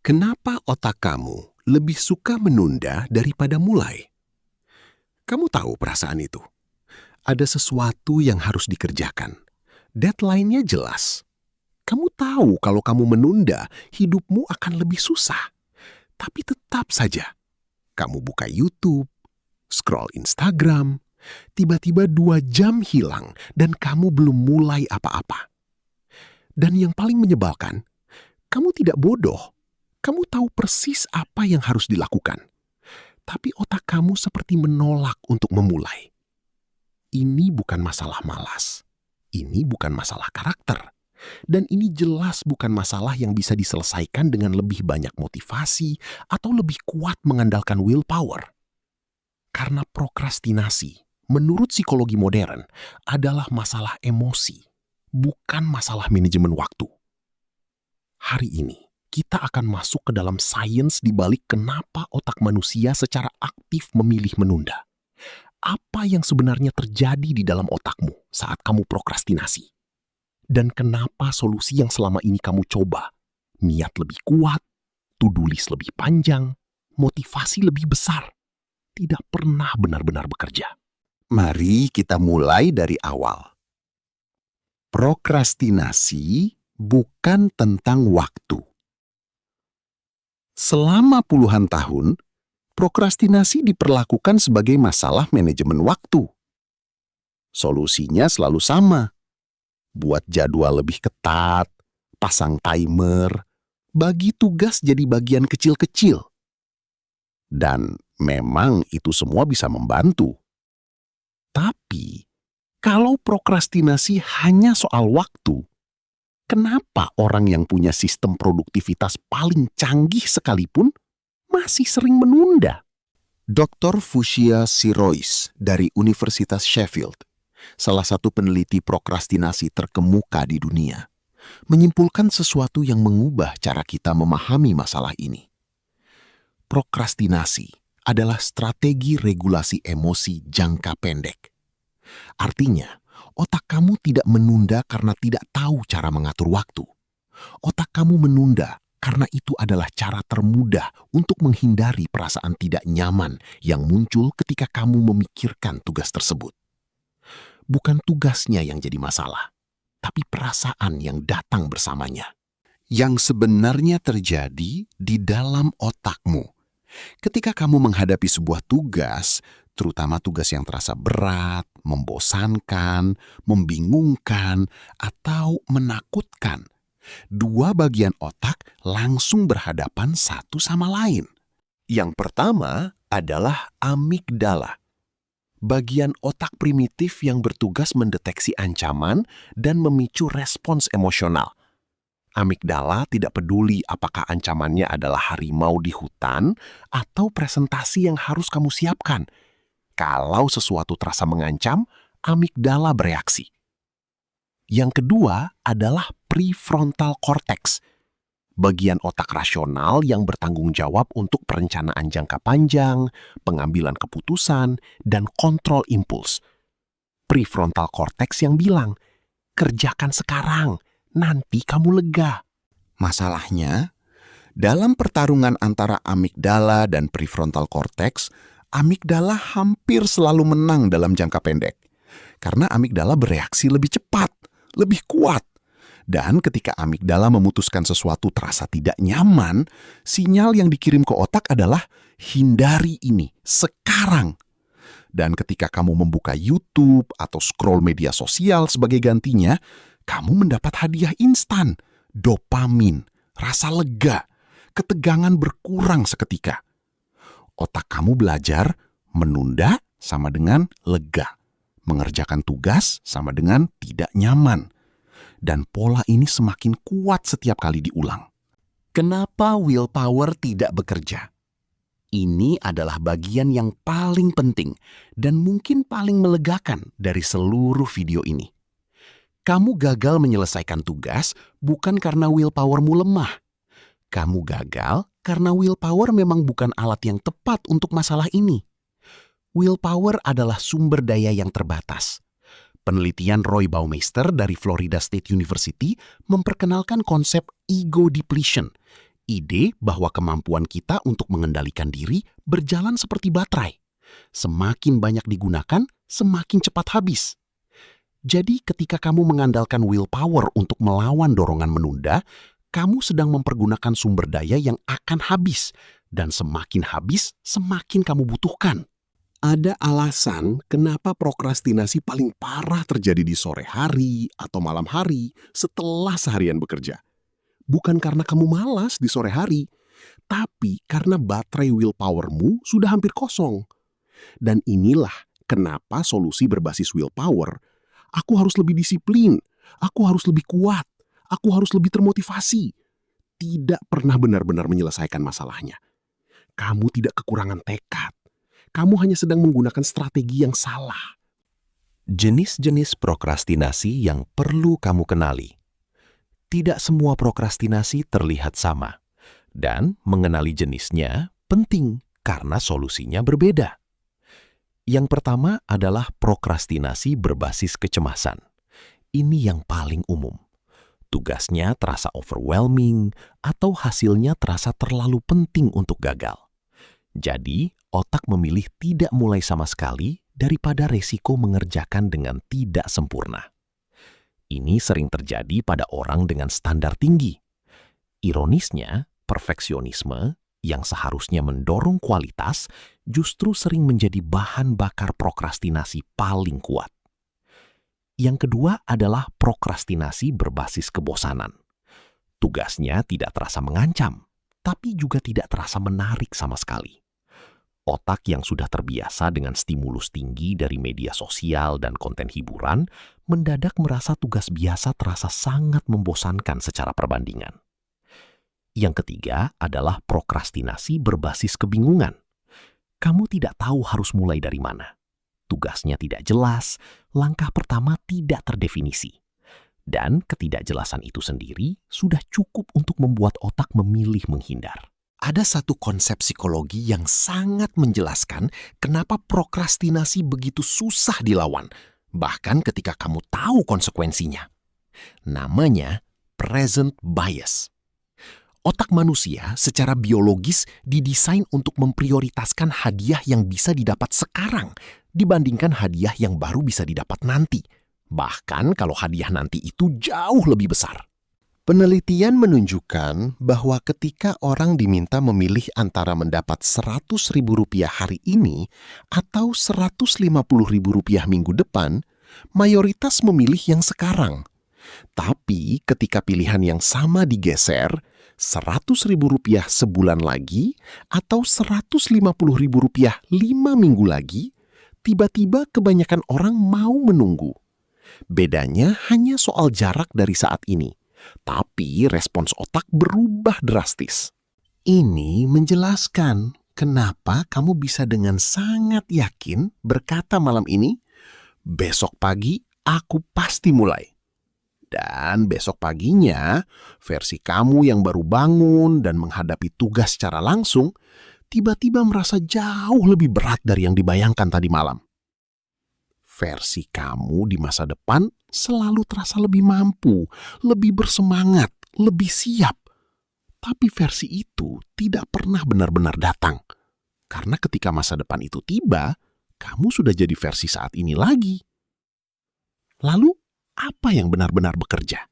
Kenapa otak kamu lebih suka menunda daripada mulai? Kamu tahu perasaan itu? Ada sesuatu yang harus dikerjakan. Deadline-nya jelas. Kamu tahu kalau kamu menunda, hidupmu akan lebih susah. Tapi tetap saja, kamu buka YouTube, scroll Instagram, tiba-tiba 2 jam hilang dan kamu belum mulai apa-apa. Dan yang paling menyebalkan, kamu tidak bodoh. Kamu tahu persis apa yang harus dilakukan. Tapi otak kamu seperti menolak untuk memulai. Ini bukan masalah malas. Ini bukan masalah karakter. Dan ini jelas bukan masalah yang bisa diselesaikan dengan lebih banyak motivasi atau lebih kuat mengandalkan willpower. Karena prokrastinasi, menurut psikologi modern, adalah masalah emosi, bukan masalah manajemen waktu. Hari ini, kita akan masuk ke dalam sains di balik kenapa otak manusia secara aktif memilih menunda. Apa yang sebenarnya terjadi di dalam otakmu saat kamu prokrastinasi? Dan kenapa solusi yang selama ini kamu coba, niat lebih kuat, to-do list lebih panjang, motivasi lebih besar, tidak pernah benar-benar bekerja? Mari kita mulai dari awal. Prokrastinasi bukan tentang waktu. Selama puluhan tahun, prokrastinasi diperlakukan sebagai masalah manajemen waktu. Solusinya selalu sama. Buat jadwal lebih ketat, pasang timer, bagi tugas jadi bagian kecil-kecil. Dan memang itu semua bisa membantu. Tapi, kalau prokrastinasi hanya soal waktu, kenapa orang yang punya sistem produktivitas paling canggih sekalipun masih sering menunda? Dr. Fushia Sirois dari Universitas Sheffield, salah satu peneliti prokrastinasi terkemuka di dunia, menyimpulkan sesuatu yang mengubah cara kita memahami masalah ini. Prokrastinasi adalah strategi regulasi emosi jangka pendek. Artinya, otak kamu tidak menunda karena tidak tahu cara mengatur waktu. Otak kamu menunda karena itu adalah cara termudah untuk menghindari perasaan tidak nyaman yang muncul ketika kamu memikirkan tugas tersebut. Bukan tugasnya yang jadi masalah, tapi perasaan yang datang bersamanya. Yang sebenarnya terjadi di dalam otakmu. Ketika kamu menghadapi sebuah tugas, terutama tugas yang terasa berat, membosankan, membingungkan, atau menakutkan, dua bagian otak langsung berhadapan satu sama lain. Yang pertama adalah amigdala, bagian otak primitif yang bertugas mendeteksi ancaman dan memicu respons emosional. Amigdala tidak peduli apakah ancamannya adalah harimau di hutan atau presentasi yang harus kamu siapkan. Kalau sesuatu terasa mengancam, amigdala bereaksi. Yang kedua adalah prefrontal cortex, bagian otak rasional yang bertanggung jawab untuk perencanaan jangka panjang, pengambilan keputusan, dan kontrol impuls. Prefrontal cortex yang bilang, kerjakan sekarang, nanti kamu lega. Masalahnya, dalam pertarungan antara amigdala dan prefrontal cortex, amigdala hampir selalu menang dalam jangka pendek. Karena amigdala bereaksi lebih cepat, lebih kuat. Dan ketika amigdala memutuskan sesuatu terasa tidak nyaman, sinyal yang dikirim ke otak adalah hindari ini sekarang. Dan ketika kamu membuka YouTube atau scroll media sosial sebagai gantinya, kamu mendapat hadiah instan, dopamin, rasa lega, ketegangan berkurang seketika. Otak kamu belajar menunda sama dengan lega, mengerjakan tugas sama dengan tidak nyaman. Dan pola ini semakin kuat setiap kali diulang. Kenapa willpower tidak bekerja? Ini adalah bagian yang paling penting dan mungkin paling melegakan dari seluruh video ini. Kamu gagal menyelesaikan tugas bukan karena willpowermu lemah. Kamu gagal karena willpower memang bukan alat yang tepat untuk masalah ini. Willpower adalah sumber daya yang terbatas. Penelitian Roy Baumeister dari Florida State University memperkenalkan konsep ego depletion. Ide bahwa kemampuan kita untuk mengendalikan diri berjalan seperti baterai. Semakin banyak digunakan, semakin cepat habis. Jadi ketika kamu mengandalkan willpower untuk melawan dorongan menunda, kamu sedang mempergunakan sumber daya yang akan habis. Dan semakin habis, semakin kamu butuhkan. Ada alasan kenapa prokrastinasi paling parah terjadi di sore hari atau malam hari setelah seharian bekerja. Bukan karena kamu malas di sore hari, tapi karena baterai willpower-mu sudah hampir kosong. Dan inilah kenapa solusi berbasis willpower. Aku harus lebih disiplin, aku harus lebih kuat, aku harus lebih termotivasi. Tidak pernah benar-benar menyelesaikan masalahnya. Kamu tidak kekurangan tekad. Kamu hanya sedang menggunakan strategi yang salah. Jenis-jenis prokrastinasi yang perlu kamu kenali. Tidak semua prokrastinasi terlihat sama, dan mengenali jenisnya penting karena solusinya berbeda. Yang pertama adalah prokrastinasi berbasis kecemasan. Ini yang paling umum. Tugasnya terasa overwhelming atau hasilnya terasa terlalu penting untuk gagal. Jadi, otak memilih tidak mulai sama sekali daripada resiko mengerjakan dengan tidak sempurna. Ini sering terjadi pada orang dengan standar tinggi. Ironisnya, perfeksionisme yang seharusnya mendorong kualitas justru sering menjadi bahan bakar prokrastinasi paling kuat. Yang kedua adalah prokrastinasi berbasis kebosanan. Tugasnya tidak terasa mengancam, tapi juga tidak terasa menarik sama sekali. Otak yang sudah terbiasa dengan stimulus tinggi dari media sosial dan konten hiburan mendadak merasa tugas biasa terasa sangat membosankan secara perbandingan. Yang ketiga adalah prokrastinasi berbasis kebingungan. Kamu tidak tahu harus mulai dari mana. Tugasnya tidak jelas, langkah pertama tidak terdefinisi. Dan ketidakjelasan itu sendiri sudah cukup untuk membuat otak memilih menghindar. Ada satu konsep psikologi yang sangat menjelaskan kenapa prokrastinasi begitu susah dilawan, bahkan ketika kamu tahu konsekuensinya. Namanya present bias. Otak manusia secara biologis didesain untuk memprioritaskan hadiah yang bisa didapat sekarang dibandingkan hadiah yang baru bisa didapat nanti. Bahkan kalau hadiah nanti itu jauh lebih besar. Penelitian menunjukkan bahwa ketika orang diminta memilih antara mendapat Rp100.000 hari ini atau Rp150.000 minggu depan, mayoritas memilih yang sekarang. Tapi ketika pilihan yang sama digeser, Rp100.000 sebulan lagi atau Rp150.000 5 minggu lagi, tiba-tiba kebanyakan orang mau menunggu. Bedanya hanya soal jarak dari saat ini. Tapi respons otak berubah drastis. Ini menjelaskan kenapa kamu bisa dengan sangat yakin berkata malam ini, besok pagi aku pasti mulai. Dan besok paginya, versi kamu yang baru bangun dan menghadapi tugas secara langsung, tiba-tiba merasa jauh lebih berat dari yang dibayangkan tadi malam. Versi kamu di masa depan selalu terasa lebih mampu, lebih bersemangat, lebih siap. Tapi versi itu tidak pernah benar-benar datang. Karena ketika masa depan itu tiba, kamu sudah jadi versi saat ini lagi. Lalu, apa yang benar-benar bekerja?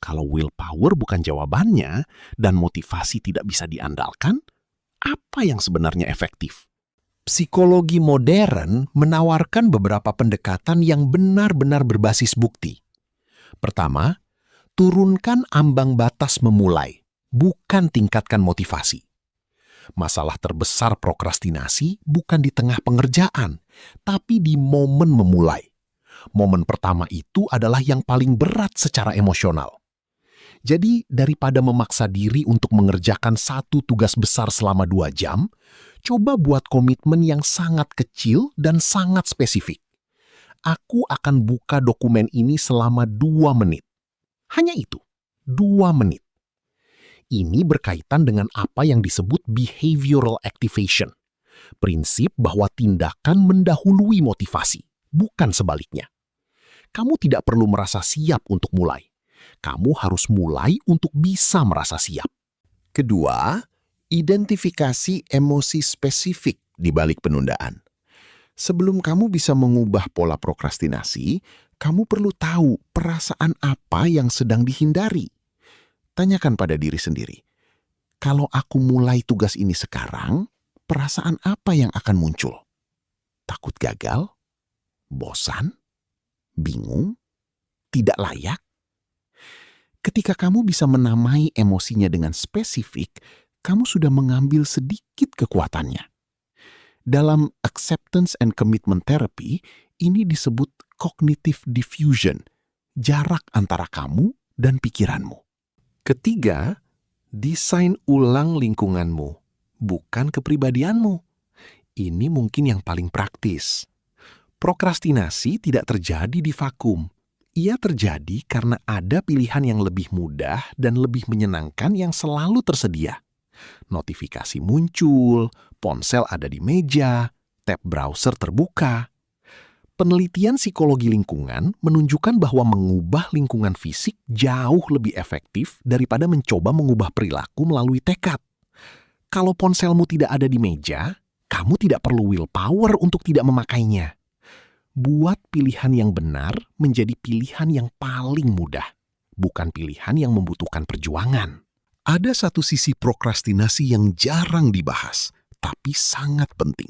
Kalau willpower bukan jawabannya dan motivasi tidak bisa diandalkan, apa yang sebenarnya efektif? Psikologi modern menawarkan beberapa pendekatan yang benar-benar berbasis bukti. Pertama, turunkan ambang batas memulai, bukan tingkatkan motivasi. Masalah terbesar prokrastinasi bukan di tengah pengerjaan, tapi di momen memulai. Momen pertama itu adalah yang paling berat secara emosional. Jadi, daripada memaksa diri untuk mengerjakan satu tugas besar selama 2 jam, coba buat komitmen yang sangat kecil dan sangat spesifik. Aku akan buka dokumen ini selama 2 menit. Hanya itu, 2 menit. Ini berkaitan dengan apa yang disebut behavioral activation. Prinsip bahwa tindakan mendahului motivasi, bukan sebaliknya. Kamu tidak perlu merasa siap untuk mulai. Kamu harus mulai untuk bisa merasa siap. Kedua, identifikasi emosi spesifik di balik penundaan. Sebelum kamu bisa mengubah pola prokrastinasi, kamu perlu tahu perasaan apa yang sedang dihindari. Tanyakan pada diri sendiri, kalau aku mulai tugas ini sekarang, perasaan apa yang akan muncul? Takut gagal? Bosan? Bingung? Tidak layak? Ketika kamu bisa menamai emosinya dengan spesifik, kamu sudah mengambil sedikit kekuatannya. Dalam acceptance and commitment therapy, ini disebut cognitive diffusion, jarak antara kamu dan pikiranmu. Ketiga, desain ulang lingkunganmu, bukan kepribadianmu. Ini mungkin yang paling praktis. Prokrastinasi tidak terjadi di vakum. Ia terjadi karena ada pilihan yang lebih mudah dan lebih menyenangkan yang selalu tersedia. Notifikasi muncul, ponsel ada di meja, tab browser terbuka. Penelitian psikologi lingkungan menunjukkan bahwa mengubah lingkungan fisik jauh lebih efektif daripada mencoba mengubah perilaku melalui tekad. Kalau ponselmu tidak ada di meja, kamu tidak perlu willpower untuk tidak memakainya. Buat pilihan yang benar menjadi pilihan yang paling mudah, bukan pilihan yang membutuhkan perjuangan. Ada satu sisi prokrastinasi yang jarang dibahas, tapi sangat penting.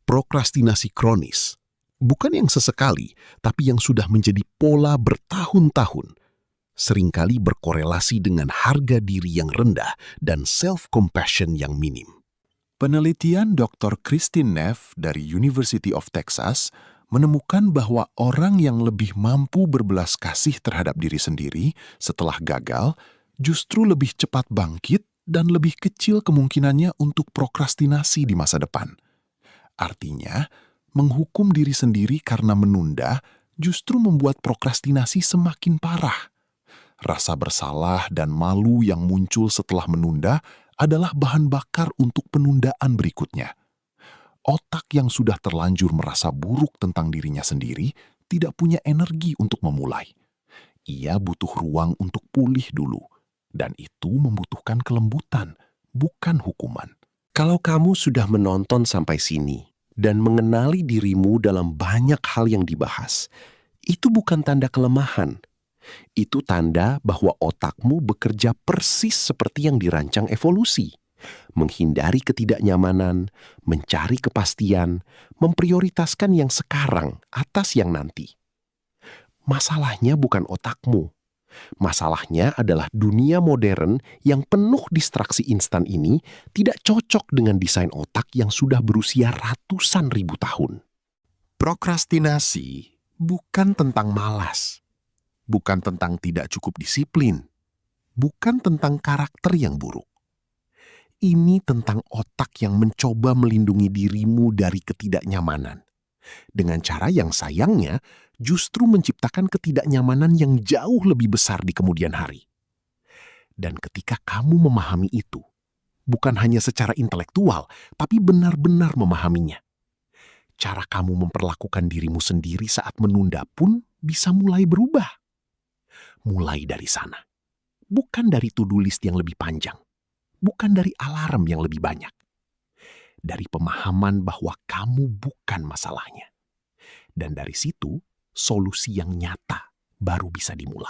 Prokrastinasi kronis, bukan yang sesekali, tapi yang sudah menjadi pola bertahun-tahun, seringkali berkorelasi dengan harga diri yang rendah dan self-compassion yang minim. Penelitian Dr. Christine Neff dari University of Texas menemukan bahwa orang yang lebih mampu berbelas kasih terhadap diri sendiri setelah gagal justru lebih cepat bangkit dan lebih kecil kemungkinannya untuk prokrastinasi di masa depan. Artinya, menghukum diri sendiri karena menunda justru membuat prokrastinasi semakin parah. Rasa bersalah dan malu yang muncul setelah menunda adalah bahan bakar untuk penundaan berikutnya. Otak yang sudah terlanjur merasa buruk tentang dirinya sendiri tidak punya energi untuk memulai. Ia butuh ruang untuk pulih dulu, dan itu membutuhkan kelembutan, bukan hukuman. Kalau kamu sudah menonton sampai sini dan mengenali dirimu dalam banyak hal yang dibahas, itu bukan tanda kelemahan. Itu tanda bahwa otakmu bekerja persis seperti yang dirancang evolusi. Menghindari ketidaknyamanan, mencari kepastian, memprioritaskan yang sekarang atas yang nanti. Masalahnya bukan otakmu. Masalahnya adalah dunia modern yang penuh distraksi instan ini tidak cocok dengan desain otak yang sudah berusia ratusan ribu tahun. Prokrastinasi bukan tentang malas, bukan tentang tidak cukup disiplin, bukan tentang karakter yang buruk. Ini tentang otak yang mencoba melindungi dirimu dari ketidaknyamanan, dengan cara yang sayangnya justru menciptakan ketidaknyamanan yang jauh lebih besar di kemudian hari. Dan ketika kamu memahami itu, bukan hanya secara intelektual, tapi benar-benar memahaminya, cara kamu memperlakukan dirimu sendiri saat menunda pun bisa mulai berubah. Mulai dari sana. Bukan dari to-do list yang lebih panjang. Bukan dari alarm yang lebih banyak. Dari pemahaman bahwa kamu bukan masalahnya. Dan dari situ, solusi yang nyata baru bisa dimulai.